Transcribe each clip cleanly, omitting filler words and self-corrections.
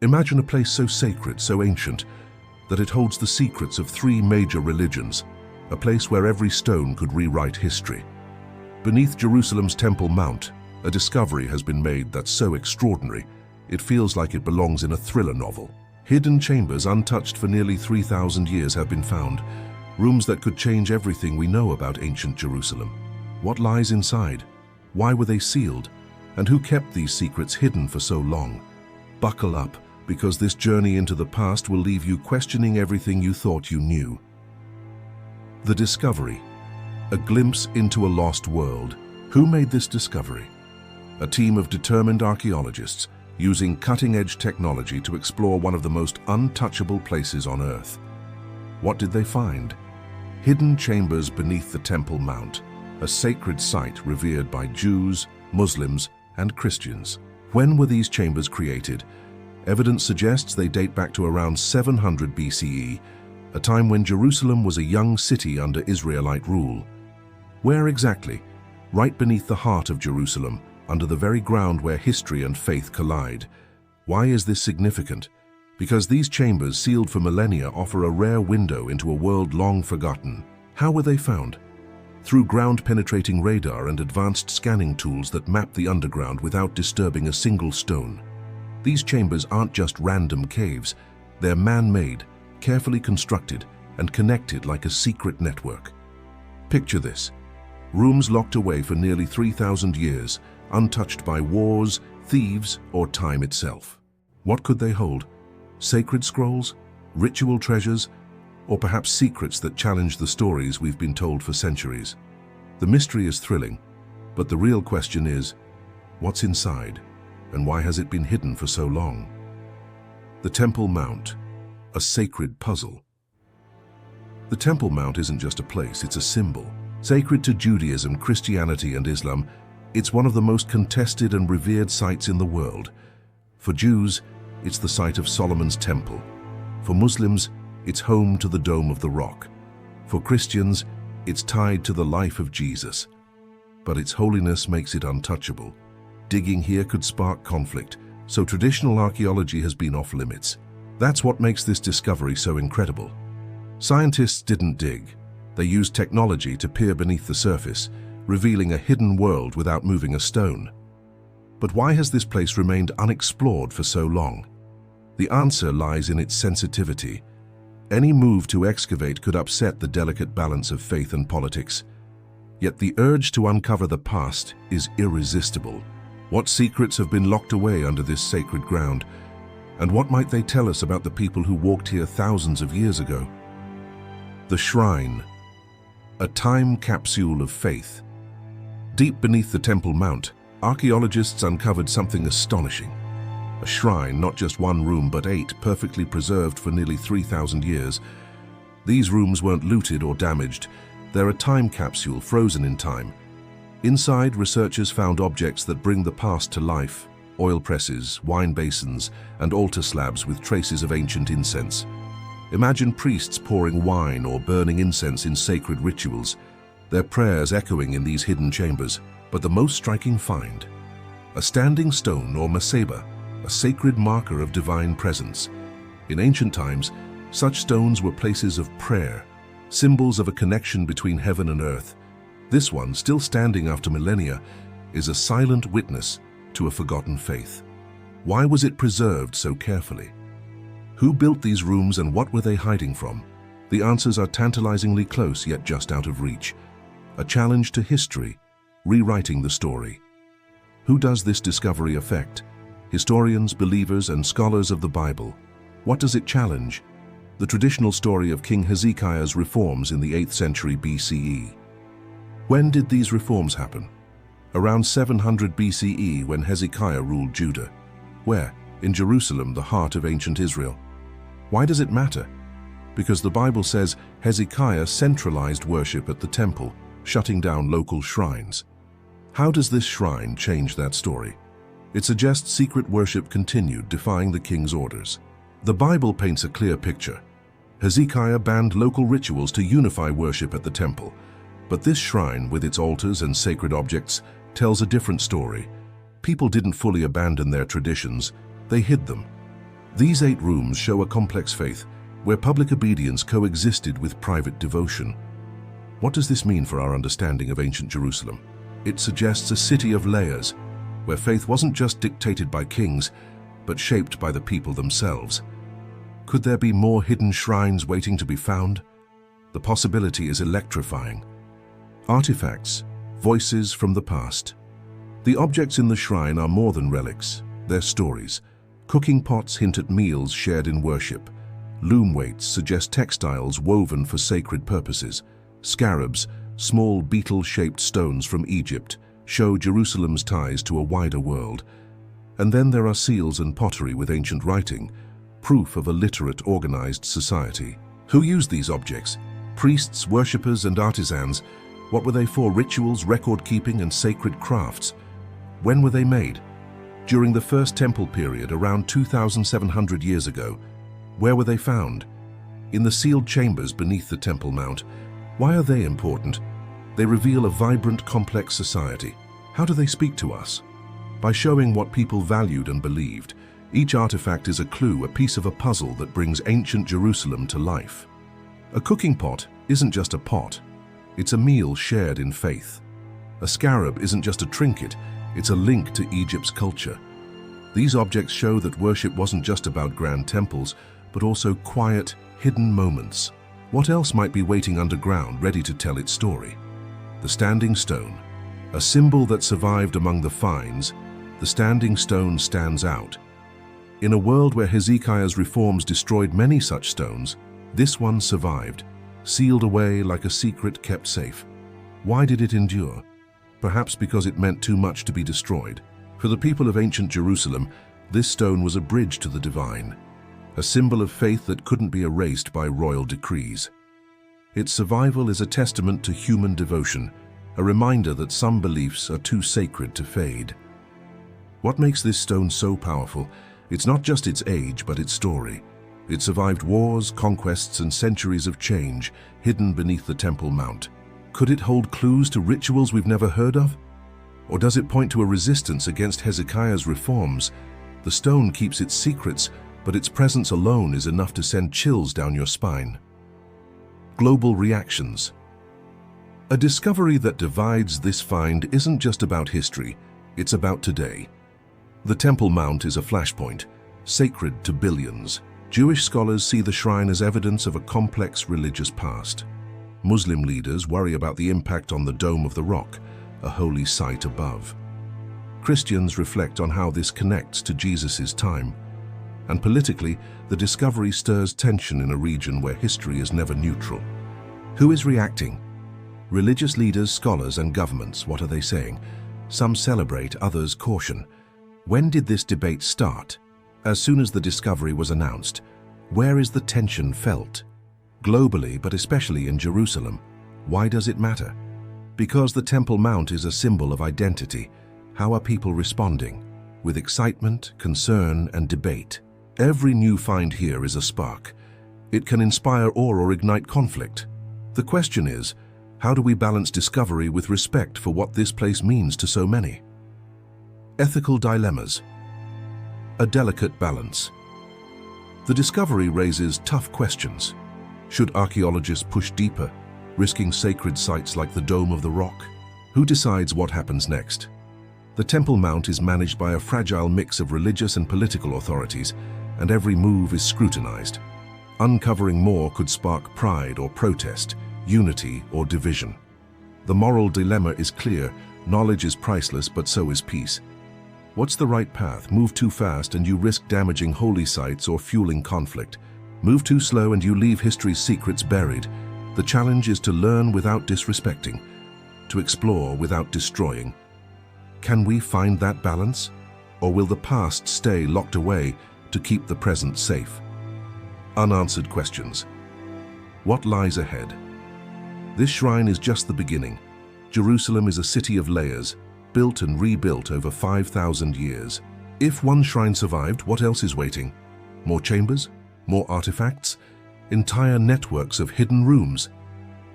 Imagine a place so sacred, so ancient, that it holds the secrets of three major religions, a place where every stone could rewrite history. Beneath Jerusalem's Temple Mount, a discovery has been made that's so extraordinary, it feels like it belongs in a thriller novel. Hidden chambers untouched for nearly 3,000 years have been found, rooms that could change everything we know about ancient Jerusalem. What lies inside? Why were they sealed? And who kept these secrets hidden for so long? Buckle up, because this journey into the past will leave you questioning everything you thought you knew. The discovery. A glimpse into a lost world. Who made this discovery? A team of determined archaeologists using cutting-edge technology to explore one of the most untouchable places on Earth. What did they find? Hidden chambers beneath the Temple Mount, a sacred site revered by Jews, Muslims, and Christians. When were these chambers created? Evidence suggests they date back to around 700 BCE, a time when Jerusalem was a young city under Israelite rule. Where exactly? Right beneath the heart of Jerusalem, under the very ground where history and faith collide. Why is this significant? Because these chambers, sealed for millennia, offer a rare window into a world long forgotten. How were they found? Through ground-penetrating radar and advanced scanning tools that map the underground without disturbing a single stone. These chambers aren't just random caves. They're man-made, carefully constructed, and connected like a secret network. Picture this. Rooms locked away for nearly 3,000 years, untouched by wars, thieves, or time itself. What could they hold? Sacred scrolls? Ritual treasures? Or perhaps secrets that challenge the stories we've been told for centuries? The mystery is thrilling, but the real question is, what's inside, and why has it been hidden for so long? The Temple Mount, a sacred puzzle. The Temple Mount isn't just a place, it's a symbol. Sacred to Judaism, Christianity, and Islam, it's one of the most contested and revered sites in the world. For Jews, it's the site of Solomon's Temple. For Muslims, it's home to the Dome of the Rock. For Christians, it's tied to the life of Jesus. But its holiness makes it untouchable. Digging here could spark conflict, so traditional archaeology has been off limits. That's what makes this discovery so incredible. Scientists didn't dig. They used technology to peer beneath the surface, revealing a hidden world without moving a stone. But why has this place remained unexplored for so long? The answer lies in its sensitivity. Any move to excavate could upset the delicate balance of faith and politics. Yet the urge to uncover the past is irresistible. What secrets have been locked away under this sacred ground? And what might they tell us about the people who walked here thousands of years ago? The Shrine, a time capsule of faith. Deep beneath the Temple Mount, archaeologists uncovered something astonishing. A shrine, not just one room, but 8, perfectly preserved for nearly 3,000 years. These rooms weren't looted or damaged. They're a time capsule frozen in time. Inside, researchers found objects that bring the past to life: oil presses, wine basins, and altar slabs with traces of ancient incense. Imagine priests pouring wine or burning incense in sacred rituals, their prayers echoing in these hidden chambers. But the most striking find: a standing stone or maseba, a sacred marker of divine presence. In ancient times, such stones were places of prayer, symbols of a connection between heaven and earth. This one, still standing after millennia, is a silent witness to a forgotten faith. Why was it preserved so carefully? Who built these rooms and what were they hiding from? The answers are tantalizingly close, yet just out of reach. A challenge to history, rewriting the story. Who does this discovery affect? Historians, believers, and scholars of the Bible. What does it challenge? The traditional story of King Hezekiah's reforms in the 8th century BCE. When did these reforms happen? Around 700 BCE, when Hezekiah ruled Judah. Where? In Jerusalem, the heart of ancient Israel. Why does it matter? Because the Bible says Hezekiah centralized worship at the temple, shutting down local shrines. How does this shrine change that story? It suggests secret worship continued, defying the king's orders. The Bible paints a clear picture. Hezekiah banned local rituals to unify worship at the temple. But this shrine, with its altars and sacred objects, tells a different story. People didn't fully abandon their traditions, they hid them. These 8 rooms show a complex faith, where public obedience coexisted with private devotion. What does this mean for our understanding of ancient Jerusalem? It suggests a city of layers, where faith wasn't just dictated by kings, but shaped by the people themselves. Could there be more hidden shrines waiting to be found? The possibility is electrifying. Artifacts, voices from the past. The objects in the shrine are more than relics, they're stories. Cooking pots hint at meals shared in worship. Loom weights suggest textiles woven for sacred purposes. Scarabs, small beetle-shaped stones from Egypt, show Jerusalem's ties to a wider world. And then there are seals and pottery with ancient writing, proof of a literate, organized society. Who used these objects? Priests, worshippers, and artisans. What were they for? Rituals, record-keeping, and sacred crafts. When were they made? During the First Temple period, around 2,700 years ago. Where were they found? In the sealed chambers beneath the Temple Mount. Why are they important? They reveal a vibrant, complex society. How do they speak to us? By showing what people valued and believed. Each artifact is a clue, a piece of a puzzle that brings ancient Jerusalem to life. A cooking pot isn't just a pot. It's a meal shared in faith. A scarab isn't just a trinket. It's a link to Egypt's culture. These objects show that worship wasn't just about grand temples, but also quiet, hidden moments. What else might be waiting underground, ready to tell its story? The standing stone. A symbol that survived among the finds, the standing stone stands out. In a world where Hezekiah's reforms destroyed many such stones, this one survived, sealed away like a secret kept safe. Why did it endure? Perhaps because it meant too much to be destroyed. For the people of ancient Jerusalem, this stone was a bridge to the divine, a symbol of faith that couldn't be erased by royal decrees. Its survival is a testament to human devotion, a reminder that some beliefs are too sacred to fade. What makes this stone so powerful? It's not just its age, but its story. It survived wars, conquests, and centuries of change, hidden beneath the Temple Mount. Could it hold clues to rituals we've never heard of? Or does it point to a resistance against Hezekiah's reforms? The stone keeps its secrets, but its presence alone is enough to send chills down your spine. Global reactions. A discovery that divides this find isn't just about history, it's about today. The Temple Mount is a flashpoint, sacred to billions. Jewish scholars see the shrine as evidence of a complex religious past. Muslim leaders worry about the impact on the Dome of the Rock, a holy site above. Christians reflect on how this connects to Jesus' time. And politically, the discovery stirs tension in a region where history is never neutral. Who is reacting? Religious leaders, scholars, and governments. What are they saying? Some celebrate, others caution. When did this debate start? As soon as the discovery was announced. Where is the tension felt? Globally, but especially in Jerusalem. Why does it matter? Because the Temple Mount is a symbol of identity. How are people responding? With excitement, concern, and debate. Every new find here is a spark. It can inspire awe or ignite conflict. The question is, how do we balance discovery with respect for what this place means to so many? Ethical dilemmas. A delicate balance. The discovery raises tough questions. Should archaeologists push deeper, risking sacred sites like the Dome of the Rock? Who decides what happens next? The Temple Mount is managed by a fragile mix of religious and political authorities, and every move is scrutinized. Uncovering more could spark pride or protest, unity or division. The moral dilemma is clear. Knowledge is priceless, but so is peace. What's the right path? Move too fast and you risk damaging holy sites or fueling conflict. Move too slow and you leave history's secrets buried. The challenge is to learn without disrespecting, to explore without destroying. Can we find that balance? Or will the past stay locked away to keep the present safe? Unanswered questions. What lies ahead? This shrine is just the beginning. Jerusalem is a city of layers, built and rebuilt over 5,000 years. If one shrine survived, what else is waiting? More chambers? More artifacts? Entire networks of hidden rooms?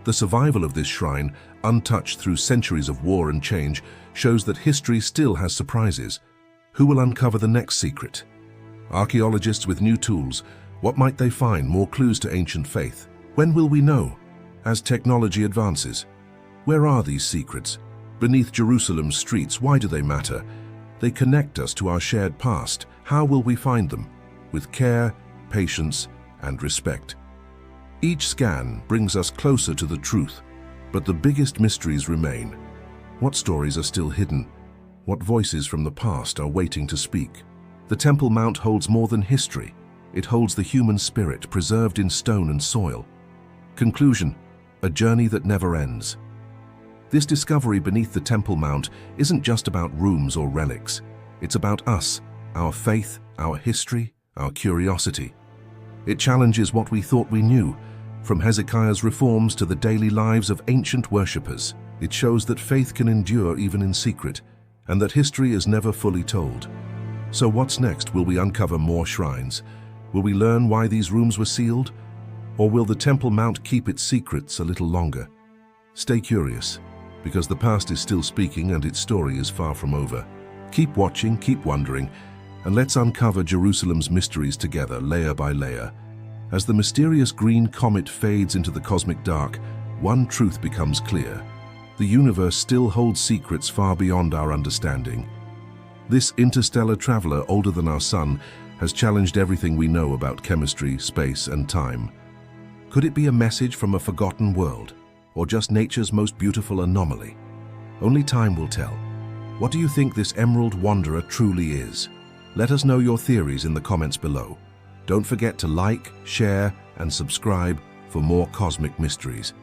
The survival of this shrine, untouched through centuries of war and change, shows that history still has surprises. Who will uncover the next secret? Archaeologists with new tools, what might they find? More clues to ancient faith? When will we know? As technology advances. Where are these secrets? Beneath Jerusalem's streets, why do they matter? They connect us to our shared past. How will we find them? With care, patience, and respect. Each scan brings us closer to the truth, but the biggest mysteries remain. What stories are still hidden? What voices from the past are waiting to speak? The Temple Mount holds more than history. It holds the human spirit preserved in stone and soil. Conclusion: a journey that never ends. This discovery beneath the Temple Mount isn't just about rooms or relics. It's about us, our faith, our history, our curiosity. It challenges what we thought we knew, from Hezekiah's reforms to the daily lives of ancient worshippers. It shows that faith can endure even in secret, and that history is never fully told. So what's next? Will we uncover more shrines? Will we learn why these rooms were sealed? Or will the Temple Mount keep its secrets a little longer? Stay curious, because the past is still speaking and its story is far from over. Keep watching, keep wondering, and let's uncover Jerusalem's mysteries together, layer by layer. As the mysterious green comet fades into the cosmic dark, one truth becomes clear. The universe still holds secrets far beyond our understanding. This interstellar traveler, older than our sun, has challenged everything we know about chemistry, space, and time. Could it be a message from a forgotten world, or just nature's most beautiful anomaly? Only time will tell. What do you think this emerald wanderer truly is? Let us know your theories in the comments below. Don't forget to like, share, and subscribe for more cosmic mysteries.